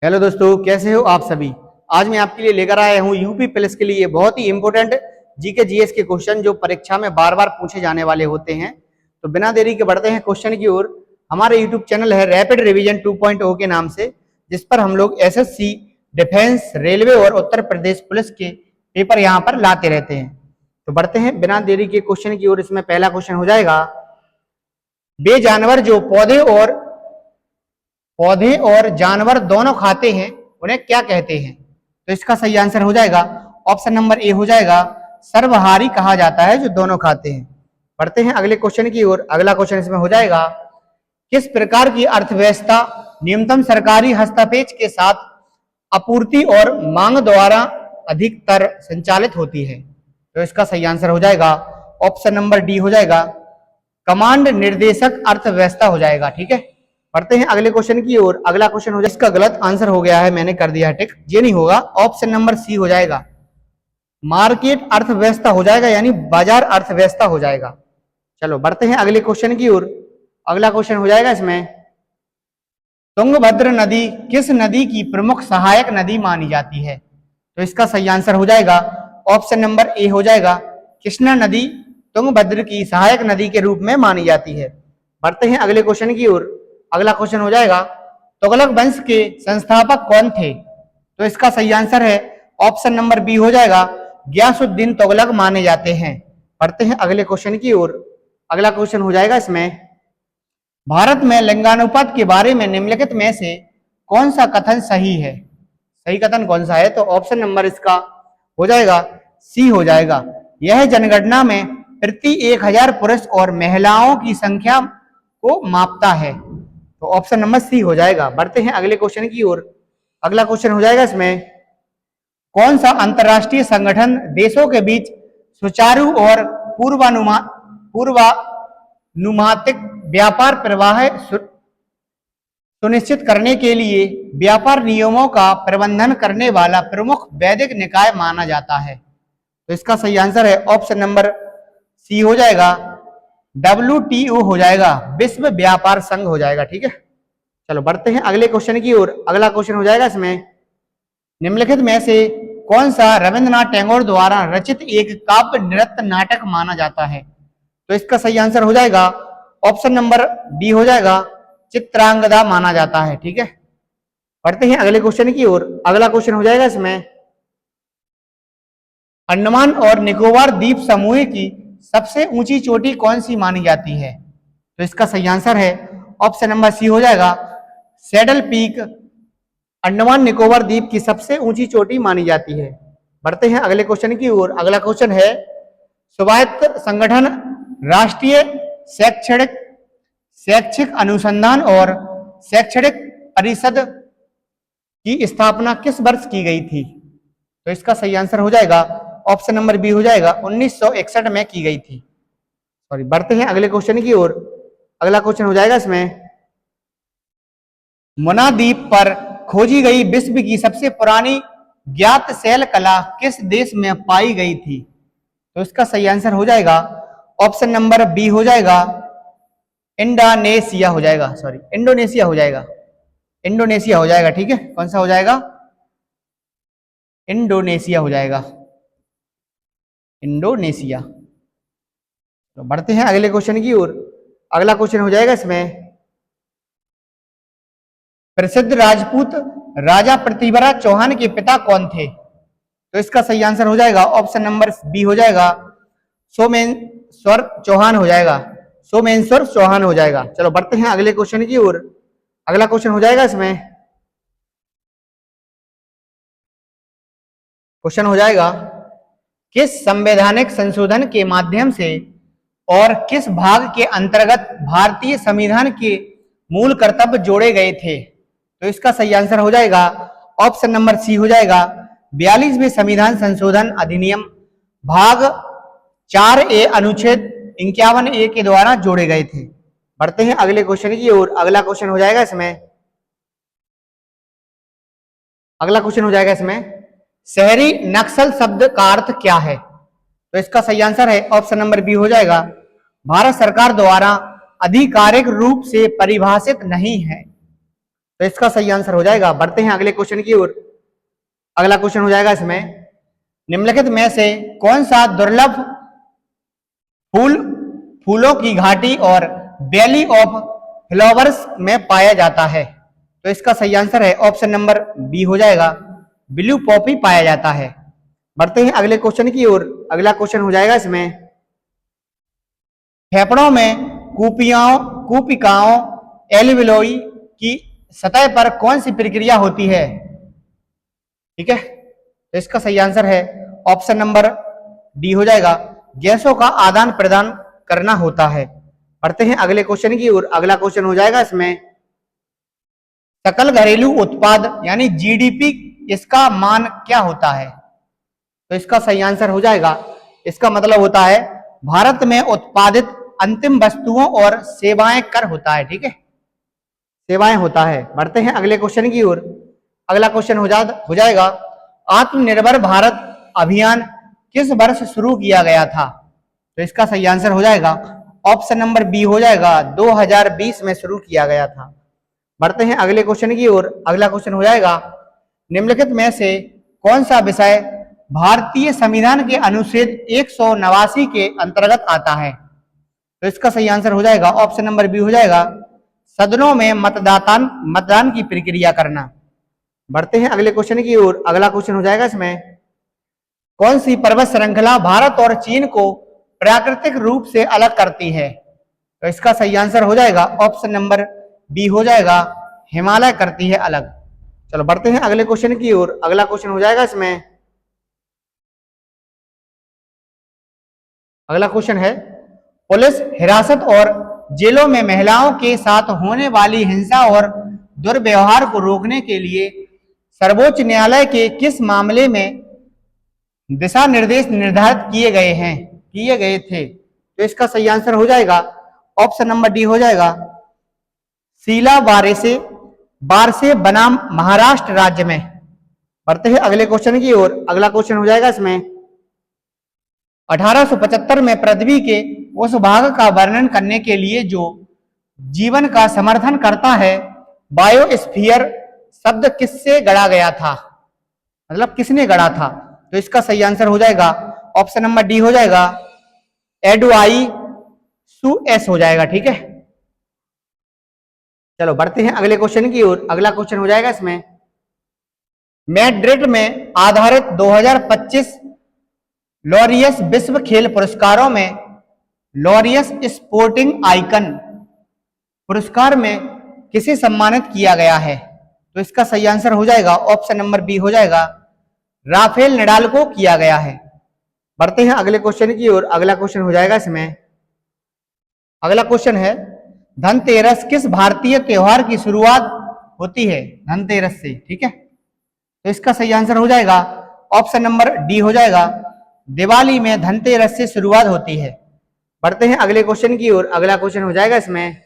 Hello दोस्तों, कैसे हो आप सभी। आज मैं आपके लिए लेकर आया हूँ यूपी पुलिस के लिए बहुत ही इंपॉर्टेंट जीके जीएस के क्वेश्चन जो परीक्षा में बार बार पूछे जाने वाले होते हैं। तो बिना देरी के बढ़ते हैं क्वेश्चन की ओर। हमारे यूट्यूब चैनल है रैपिड रिवीजन 2.0 के नाम से, जिस पर हम लोग एसएससी, डिफेंस, रेलवे और उत्तर प्रदेश पुलिस के पेपर यहाँ पर लाते रहते हैं। तो बढ़ते हैं बिना देरी के क्वेश्चन की ओर। इसमें पहला क्वेश्चन हो जाएगा, वे जानवर जो पौधे और जानवर दोनों खाते हैं उन्हें क्या कहते हैं। तो इसका सही आंसर हो जाएगा ऑप्शन नंबर ए हो जाएगा, सर्वहारी कहा जाता है जो दोनों खाते हैं। पढ़ते हैं अगले क्वेश्चन की ओर। अगला क्वेश्चन इसमें हो जाएगा, किस प्रकार की अर्थव्यवस्था न्यूनतम सरकारी हस्तक्षेप के साथ आपूर्ति और मांग द्वारा अधिकतर संचालित होती है। तो इसका सही आंसर हो जाएगा ऑप्शन नंबर डी हो जाएगा, कमांड निर्देशक अर्थव्यवस्था हो जाएगा। ठीक है, पढ़ते हैं अगले क्वेश्चन की ओर। अगला क्वेश्चन हो जाएगा, इसका गलत आंसर हो गया है, मैंने कर दिया टिक, ये नहीं होगा, ऑप्शन नंबर सी हो जाएगा, मार्केट अर्थव्यवस्था हो जाएगा, यानी बाजार अर्थव्यवस्था हो जाएगा। चलो बढ़ते हैं अगले क्वेश्चन की ओर। अगला क्वेश्चन हो जाएगा इसमें, तुंगभद्र नदी किस नदी की प्रमुख सहायक नदी मानी जाती है। तो इसका सही आंसर हो जाएगा ऑप्शन नंबर ए हो जाएगा, कृष्णा नदी तुंगभद्र की सहायक नदी के रूप में मानी जाती है। बढ़ते हैं अगले क्वेश्चन की ओर। अगला क्वेश्चन हो जाएगा, तुगलक वंश के संस्थापक कौन थे। तो इसका सही आंसर है ऑप्शन नंबर बी हो जाएगा, गियासुद्दीन तुगलक माने जाते हैं। पढ़ते हैं अगले क्वेश्चन की ओर। अगला क्वेश्चन हो जाएगा इसमें, भारत में लिंगानुपात के बारे में निम्नलिखित में से कौन सा कथन सही है। सही कथन कौन सा है, तो ऑप्शन नंबर इसका हो जाएगा सी हो जाएगा, यह जनगणना में प्रति 1000 पुरुष और महिलाओं की संख्या को मापता है। तो ऑप्शन नंबर सी हो जाएगा। बढ़ते हैं अगले क्वेश्चन की ओर। अगला क्वेश्चन हो जाएगा इसमें, कौन सा अंतरराष्ट्रीय संगठन देशों के बीच सुचारू और पूर्वानुमानित व्यापार प्रवाह सुनिश्चित करने के लिए व्यापार नियमों का प्रबंधन करने वाला प्रमुख वैश्विक निकाय माना जाता है। तो इसका सही आंसर है ऑप्शन नंबर सी हो जाएगा, WTO हो जाएगा, विश्व व्यापार संघ हो जाएगा। ठीक है, चलो बढ़ते हैं अगले क्वेश्चन की ओर। अगला क्वेश्चन हो जाएगा इसमें, निम्नलिखित में से कौन सा रविंद्रनाथ टैगोर द्वारा रचित एक काव्य नृत्य नाटक माना जाता है। तो इसका सही आंसर हो जाएगा ऑप्शन नंबर बी हो जाएगा, चित्रांगदा माना जाता है। ठीक है, बढ़ते हैं अगले क्वेश्चन की ओर। अगला क्वेश्चन हो जाएगा इसमें, अंडमान और निकोबार द्वीप समूह की सबसे ऊंची चोटी कौन सी मानी जाती है। तो इसका सही आंसर है ऑप्शन नंबर सी हो जाएगा, सैडल पीक अंडमान निकोबार द्वीप की सबसे ऊंची चोटी मानी जाती है। बढ़ते हैं अगले क्वेश्चन की ओर। अगला क्वेश्चन है, स्वायत्त संगठन राष्ट्रीय शैक्षिक अनुसंधान और शैक्षणिक परिषद की स्थापना किस वर्ष की गई थी। तो इसका सही आंसर हो जाएगा ऑप्शन नंबर बी हो जाएगा, 1961 में की गई थी। सॉरी, बढ़ते हैं अगले क्वेश्चन की ओर। अगला क्वेश्चन हो जाएगा इसमें, मुना द्वीप पर खोजी गई विश्व की सबसे पुरानी ज्ञात शैल कला किस देश में पाई गई थी। तो इसका सही आंसर हो जाएगा ऑप्शन नंबर बी हो जाएगा, इंडोनेशिया हो जाएगा। सॉरी, इंडोनेशिया हो जाएगा, इंडोनेशिया हो जाएगा। ठीक है, कौन सा हो जाएगा, इंडोनेशिया हो जाएगा, इंडोनेशिया। तो बढ़ते हैं अगले क्वेश्चन की ओर। अगला क्वेश्चन हो जाएगा इसमें, प्रसिद्ध राजपूत राजा पृथ्वीराज चौहान के पिता कौन थे। तो इसका सही आंसर हो जाएगा ऑप्शन नंबर बी हो जाएगा, सोमेश्वर चौहान हो जाएगा, सोमेश्वर चौहान हो जाएगा। चलो बढ़ते हैं अगले क्वेश्चन की ओर। अगला क्वेश्चन हो जाएगा इसमें, क्वेश्चन हो जाएगा, किस संवैधानिक संशोधन के माध्यम से और किस भाग के अंतर्गत भारतीय संविधान के मूल कर्तव्य जोड़े गए थे। तो इसका सही आंसर हो जाएगा ऑप्शन नंबर सी हो जाएगा, 42वें संविधान संशोधन अधिनियम भाग 4A अनुच्छेद 51A के द्वारा जोड़े गए थे। बढ़ते हैं अगले क्वेश्चन की ओर। अगला क्वेश्चन हो जाएगा इसमें, अगला क्वेश्चन हो जाएगा इसमें, शहरी नक्सल शब्द का अर्थ क्या है। तो इसका सही आंसर है ऑप्शन नंबर बी हो जाएगा, भारत सरकार द्वारा आधिकारिक रूप से परिभाषित नहीं है। तो इसका सही आंसर हो जाएगा। बढ़ते हैं अगले क्वेश्चन की ओर। अगला क्वेश्चन हो जाएगा इसमें, निम्नलिखित में से कौन सा दुर्लभ फूलों की घाटी और वैली ऑफ फ्लावर्स में पाया जाता है? तो इसका सही आंसर है ऑप्शन नंबर बी हो जाएगा, ब्लू पॉपी पाया जाता है। बढ़ते हैं अगले क्वेश्चन की ओर। अगला क्वेश्चन हो जाएगा इसमें, फेफड़ों में कूपिकाओं एल्वियोलाई की सतह पर कौन सी प्रक्रिया होती है? ठीक है, तो इसका सही आंसर है ऑप्शन नंबर डी हो जाएगा, गैसों का आदान प्रदान करना होता है। बढ़ते हैं अगले क्वेश्चन की ओर। अगला क्वेश्चन हो जाएगा इसमें, सकल घरेलू उत्पाद यानी जीडीपी, इसका मान क्या होता है? तो इसका सही आंसर हो जाएगा, इसका मतलब होता है भारत में उत्पादित अंतिम वस्तुओं और सेवाएं कर होता है। ठीक है, सेवाएं होता है। बढ़ते हैं अगले क्वेश्चन की ओर। अगला क्वेश्चन हो जाएगा, आत्मनिर्भर भारत अभियान किस वर्ष शुरू किया गया था? तो इसका सही आंसर हो जाएगा ऑप्शन नंबर बी हो जाएगा, 2020 में शुरू किया गया था। बढ़ते हैं अगले क्वेश्चन की ओर। अगला क्वेश्चन हो जाएगा, निम्नलिखित में से कौन सा विषय भारतीय संविधान के अनुच्छेद 189 के अंतर्गत आता है? तो इसका सही आंसर हो जाएगा ऑप्शन नंबर बी हो जाएगा, सदनों में मतदान की प्रक्रिया करना। बढ़ते हैं अगले क्वेश्चन की ओर। अगला क्वेश्चन हो जाएगा इसमें, कौन सी पर्वत श्रृंखला भारत और चीन को प्राकृतिक रूप से अलग करती है? तो इसका सही आंसर हो जाएगा ऑप्शन नंबर बी हो जाएगा, हिमालय करती है अलग। चलो बढ़ते हैं अगले क्वेश्चन की ओर। अगला क्वेश्चन हो जाएगा इसमें, अगला क्वेश्चन है, पुलिस हिरासत और जेलों में महिलाओं के साथ होने वाली हिंसा और दुर्व्यवहार को रोकने के लिए सर्वोच्च न्यायालय के किस मामले में दिशा निर्देश निर्धारित किए गए थे? तो इसका सही आंसर हो जाएगा ऑप्शन नंबर डी हो जाएगा, शीला बारसे बनाम महाराष्ट्र राज्य में। बढ़ते हैं अगले क्वेश्चन की ओर। अगला क्वेश्चन हो जाएगा इसमें, 1875 में पृथ्वी के उस भाग का वर्णन करने के लिए जो जीवन का समर्थन करता है, बायोस्फीयर शब्द किससे गढ़ा गया था? मतलब किसने गढ़ा था? तो इसका सही आंसर हो जाएगा ऑप्शन नंबर डी हो जाएगा, एडवाई हो जाएगा। ठीक है, चलो बढ़ते हैं अगले क्वेश्चन की ओर। अगला क्वेश्चन हो जाएगा इसमें, मैड्रिड में आधारित 2025 लॉरियस विश्व खेल पुरस्कारों में लॉरियस स्पोर्टिंग आइकन पुरस्कार में किसे सम्मानित किया गया है? तो इसका सही आंसर हो जाएगा ऑप्शन नंबर बी हो जाएगा, राफेल नडाल को किया गया है। बढ़ते हैं अगले क्वेश्चन की ओर। अगला क्वेश्चन हो जाएगा इसमें, अगला क्वेश्चन है, धनतेरस किस भारतीय त्योहार की शुरुआत होती है? धनतेरस से। ठीक है, तो इसका सही आंसर हो जाएगा ऑप्शन नंबर डी हो जाएगा, दिवाली में धनतेरस से शुरुआत होती है। बढ़ते हैं अगले क्वेश्चन की ओर। अगला क्वेश्चन हो जाएगा इसमें,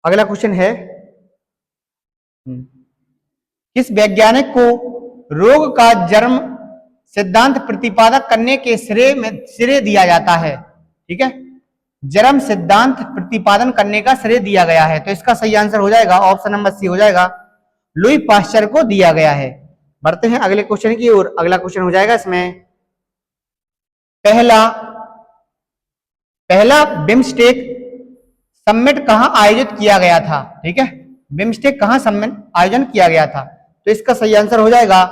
अगला क्वेश्चन है, किस वैज्ञानिक को रोग का जन्म सिद्धांत प्रतिपादक करने के श्रेय दिया जाता है? ठीक है, जन्म सिद्धांत प्रतिपादन करने का श्रेय दिया गया है। तो इसका सही आंसर हो जाएगा ऑप्शन नंबर सी हो जाएगा, लुई पाश्चर को दिया गया है। बढ़ते हैं अगले क्वेश्चन की ओर। अगला क्वेश्चन हो जाएगा इसमें, पहला बिम्स्टेक समिट कहां आयोजित किया गया था? ठीक है, बिम्स्टेक कहां समिट आयोजन किया गया था? तो इसका सही आंसर हो जाएगा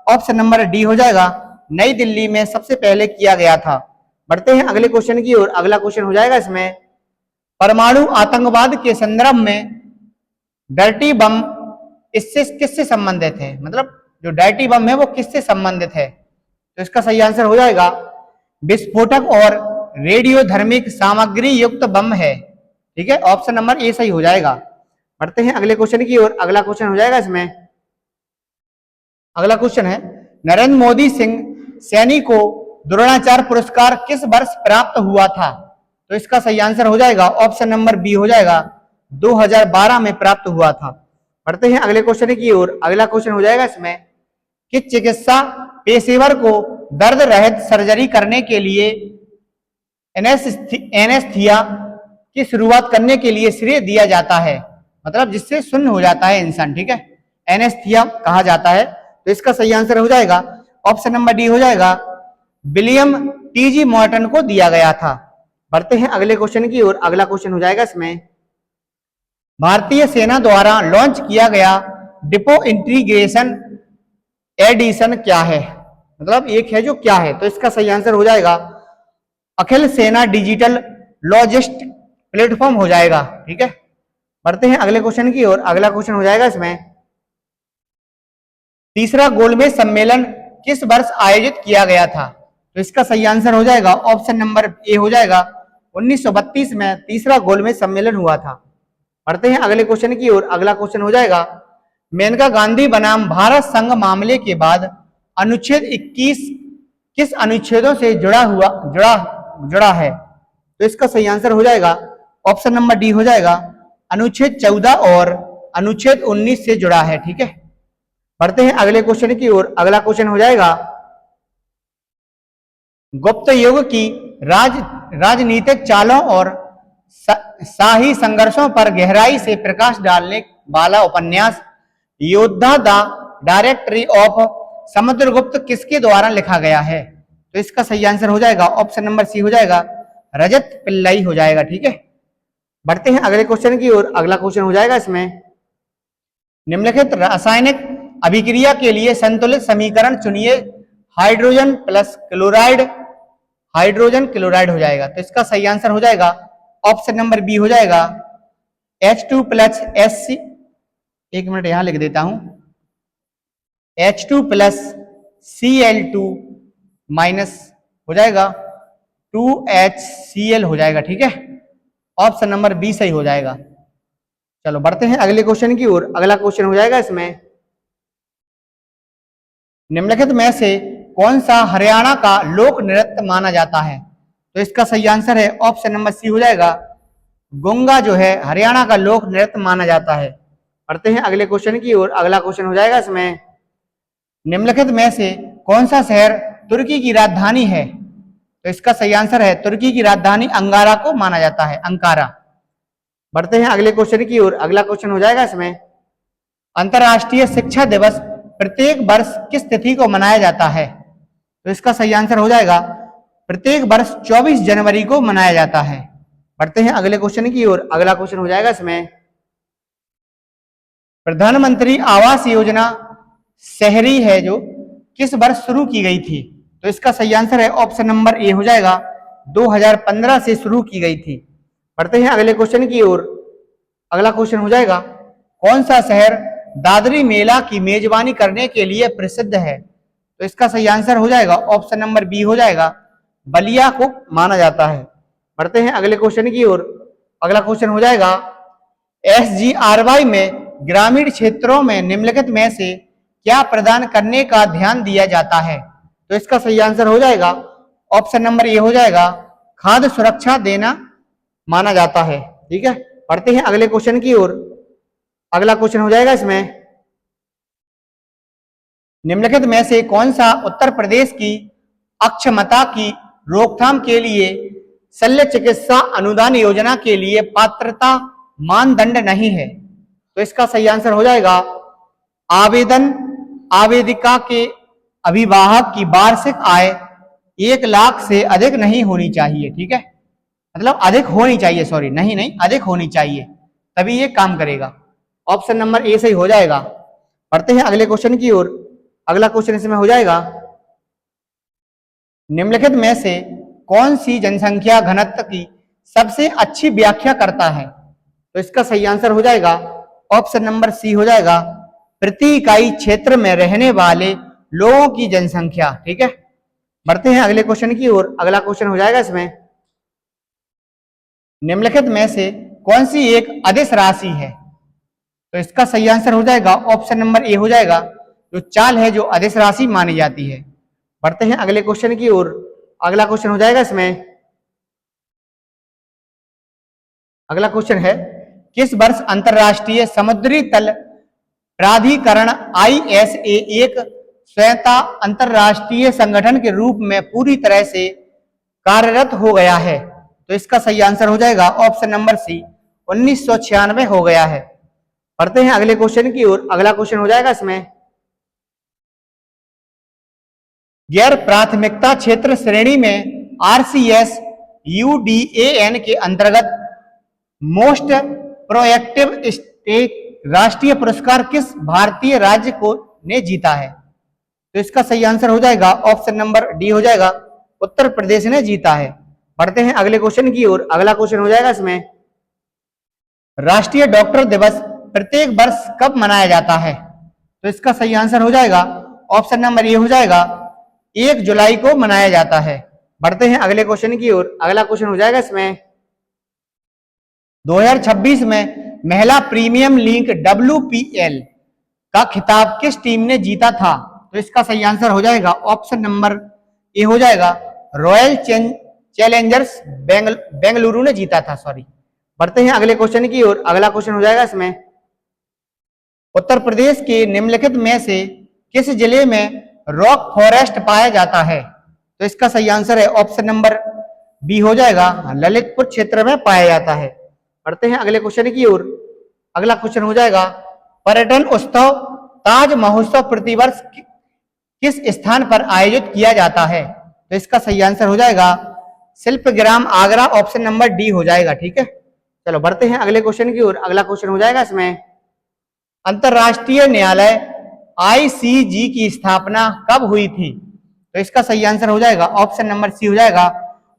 ऑप्शन नंबर डी हो जाएगा, नई दिल्ली में सबसे पहले किया गया था। बढ़ते हैं अगले क्वेश्चन की ओर। अगला क्वेश्चन हो जाएगा इसमें, परमाणु आतंकवाद के संदर्भ में डर्टी बम किससे संबंधित है? मतलब जो डर्टी बम है वो किससे संबंधित है? तो इसका सही आंसर हो जाएगा, विस्फोटक और रेडियोधर्मिक सामग्री युक्त बम है। ठीक है, ऑप्शन नंबर ए सही हो जाएगा। बढ़ते हैं अगले क्वेश्चन की ओर। अगला क्वेश्चन हो जाएगा इसमें, अगला क्वेश्चन है, नरेंद्र मोदी सिंह सैनी को द्रोणाचार्य पुरस्कार किस वर्ष प्राप्त हुआ था? तो इसका सही आंसर हो जाएगा ऑप्शन नंबर बी हो जाएगा, 2012 में प्राप्त हुआ था। बढ़ते हैं अगले क्वेश्चन की ओर। अगला क्वेश्चन हो जाएगा इसमें, किस चिकित्सा पेशेवर को दर्द रहित सर्जरी करने के लिए एनेस्थीसिया की शुरुआत करने के लिए श्रेय दिया जाता है? मतलब जिससे सुन्न हो जाता है इंसान, ठीक है, एनेस्थीसिया कहा जाता है। तो इसका सही आंसर हो जाएगा ऑप्शन नंबर डी हो जाएगा, विलियम टीजी मॉर्टन को दिया गया था। बढ़ते हैं अगले क्वेश्चन की ओर। अगला क्वेश्चन हो जाएगा इसमें, भारतीय सेना द्वारा लॉन्च किया गया डिपो इंटीग्रेशन एडिशन क्या है, मतलब एक है जो क्या है। तो इसका सही आंसर हो जाएगा अखिल सेना डिजिटल लॉजिस्ट प्लेटफॉर्म हो जाएगा, ठीक है। बढ़ते हैं अगले क्वेश्चन की ओर। अगला क्वेश्चन हो जाएगा इसमें, तीसरा गोलमेज सम्मेलन किस वर्ष आयोजित किया गया था। तो इसका सही आंसर हो जाएगा ऑप्शन नंबर ए हो जाएगा, 1932 में तीसरा गोलमेज सम्मेलन हुआ था। बढ़ते हैं अगले क्वेश्चन की ओर। अगला क्वेश्चन हो जाएगा, मेनका गांधी बनाम भारत संघ मामले के बाद अनुच्छेद 21 किस अनुच्छेदों से जुड़ा है। तो इसका सही आंसर हो जाएगा ऑप्शन नंबर डी हो जाएगा, अनुच्छेद 14 और अनुच्छेद 19 से जुड़ा है, ठीक है। बढ़ते हैं अगले क्वेश्चन की ओर। अगला क्वेश्चन हो जाएगा, गुप्त युग की राजनीतिक चालों और शाही संघर्षों पर गहराई से प्रकाश डालने वाला उपन्यास योद्धा द डायरेक्टरी ऑफ समुद्रगुप्त किसके द्वारा लिखा गया है। तो इसका सही आंसर हो जाएगा ऑप्शन नंबर सी हो जाएगा, रजत पिल्लाई हो जाएगा, ठीक है। बढ़ते हैं अगले क्वेश्चन की ओर। अगला क्वेश्चन हो जाएगा इसमें, निम्नलिखित रासायनिक अभिक्रिया के लिए संतुलित समीकरण चुनिए, hydrogen plus chloride, hydrogen chloride हो जाएगा। तो इसका सही आंसर हो जाएगा ऑप्शन नंबर बी हो जाएगा, H2 प्लस SC, एक मिनट यहां लिख देता हूं, H2 प्लस Cl2 माइनस हो जाएगा 2HCl हो जाएगा, ठीक है। ऑप्शन नंबर बी सही हो जाएगा। चलो बढ़ते हैं अगले क्वेश्चन की ओर। अगला क्वेश्चन हो जाएगा इसमें, निम्नलिखित में से कौन सा हरियाणा का लोक नृत्य माना जाता है। तो इसका सही आंसर है ऑप्शन नंबर सी हो जाएगा, गुंगा जो है हरियाणा का लोक नृत्य माना जाता है। पढ़ते हैं अगले क्वेश्चन की ओर। अगला क्वेश्चन हो जाएगा इसमें, निम्नलिखित में से कौन सा शहर तुर्की की राजधानी है। तो इसका सही आंसर है तुर्की की राजधानी अंकारा को माना जाता है, अंकारा। बढ़ते हैं अगले क्वेश्चन की ओर। अगला क्वेश्चन हो जाएगा इसमें, अंतर्राष्ट्रीय शिक्षा दिवस प्रत्येक वर्ष किस तिथि को मनाया जाता है। तो इसका सही आंसर हो जाएगा प्रत्येक वर्ष 24 जनवरी को मनाया जाता है। बढ़ते हैं अगले क्वेश्चन की ओर। अगला क्वेश्चन हो जाएगा इसमें, प्रधानमंत्री आवास योजना शहरी है जो किस वर्ष शुरू की गई थी। तो इसका सही आंसर है ऑप्शन नंबर ए हो जाएगा, 2015 से शुरू की गई थी। बढ़ते हैं अगले क्वेश्चन की ओर। अगला क्वेश्चन हो जाएगा, कौन सा शहर दादरी मेला की मेजबानी करने के लिए प्रसिद्ध है। तो इसका सही आंसर हो जाएगा ऑप्शन नंबर बी हो जाएगा, बलिया को माना जाता है। बढ़ते हैं अगले क्वेश्चन की ओर। अगला क्वेश्चन हो जाएगा, SGRY में ग्रामीण क्षेत्रों में निम्नलिखित में से क्या प्रदान करने का ध्यान दिया जाता है। तो इसका सही आंसर हो जाएगा ऑप्शन नंबर ए हो जाएगा, खाद्य सुरक्षा देना माना जाता है, ठीक है। पढ़ते हैं अगले क्वेश्चन की ओर। अगला क्वेश्चन हो जाएगा इसमें, निम्नलिखित में से कौन सा उत्तर प्रदेश की अक्षमता की रोकथाम के लिए शल्य चिकित्सा अनुदान योजना के लिए पात्रता मानदंड नहीं है। तो इसका सही आंसर हो जाएगा, आवेदिका के अभिभावक की वार्षिक आय 1 लाख से अधिक नहीं होनी चाहिए, ठीक है। मतलब अधिक होनी चाहिए, सॉरी, नहीं अधिक होनी चाहिए, तभी ये काम करेगा। ऑप्शन नंबर ए सही हो जाएगा। पढ़ते हैं अगले क्वेश्चन की ओर। अगला क्वेश्चन इसमें हो जाएगा, निम्नलिखित में से कौन सी जनसंख्या घनत्व की सबसे अच्छी व्याख्या करता है। तो इसका सही आंसर हो जाएगा ऑप्शन नंबर सी हो जाएगा, प्रति इकाई क्षेत्र में रहने वाले लोगों की जनसंख्या, ठीक है। बढ़ते हैं अगले क्वेश्चन की ओर। अगला क्वेश्चन हो जाएगा इसमें, निम्नलिखित में से कौन सी एक अदिश राशि है। तो इसका सही आंसर हो जाएगा ऑप्शन नंबर ए हो जाएगा, जो चाल है जो अदिश राशि मानी जाती है। बढ़ते हैं अगले क्वेश्चन की ओर। अगला क्वेश्चन हो जाएगा इसमें, अगला क्वेश्चन है, किस वर्ष अंतरराष्ट्रीय समुद्री तल प्राधिकरण ISA एक स्वयंता अंतरराष्ट्रीय संगठन के रूप में पूरी तरह से कार्यरत हो गया है। तो इसका सही आंसर हो जाएगा ऑप्शन नंबर सी, 1996 हो गया है। पढ़ते हैं अगले क्वेश्चन की ओर। अगला क्वेश्चन हो जाएगा इसमें, गैर प्राथमिकता क्षेत्र श्रेणी में आरसीएस यूडीएएन के अंतर्गत मोस्ट प्रोएक्टिव स्टेट राष्ट्रीय पुरस्कार किस भारतीय राज्य को ने जीता है? तो इसका सही आंसर हो जाएगा ऑप्शन नंबर डी हो जाएगा, उत्तर प्रदेश ने जीता है। बढ़ते हैं अगले क्वेश्चन की ओर। अगला क्वेश्चन हो जाएगा इसमें, राष्ट्रीय डॉक्टर दिवस प्रत्येक वर्ष कब मनाया जाता है? तो इसका सही आंसर हो जाएगा ऑप्शन नंबर ए हो जाएगा, 1 जुलाई को मनाया जाता है। बढ़ते हैं अगले क्वेश्चन की ओर। अगला क्वेश्चन हो जाएगा इसमें, 2026 में महिला प्रीमियम लीग WPL का खिताब किस टीम ने जीता था? तो इसका सही आंसर हो जाएगा ऑप्शन नंबर ए हो जाएगा, रॉयल चैलेंजर्स बेंगलुरु ने जीता था, सॉरी। बढ़ते हैं अगले क्वेश्चन की ओर। अगला क्वेश्चन हो जाएगा इसमें, उत्तर प्रदेश के निम्नलिखित में से किस जिले में रॉक फॉरेस्ट पाया जाता है? तो इसका सही आंसर है ऑप्शन नंबर बी हो जाएगा, ललितपुर क्षेत्र में पाया जाता है। बढ़ते हैं अगले क्वेश्चन की ओर। अगला क्वेश्चन हो जाएगा, पर्यटन उत्सव ताज महोत्सव प्रतिवर्ष किस स्थान पर आयोजित किया जाता है? तो इसका सही आंसर हो जाएगा Shilpgram Agra, option number D हो जाएगा। ठीक है, चलो बढ़ते हैं अगले क्वेश्चन की ओर। अगला क्वेश्चन हो जाएगा इसमें, अंतरराष्ट्रीय न्यायालय ICJ की स्थापना कब हुई थी? तो इसका सही आंसर हो जाएगा ऑप्शन नंबर सी हो जाएगा,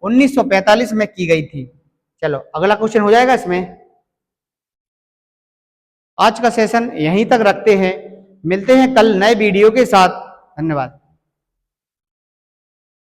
1945 में की गई थी। चलो अगला क्वेश्चन हो जाएगा इसमें। आज का सेशन यहीं तक रखते हैं, मिलते हैं कल नए वीडियो के साथ। धन्यवाद।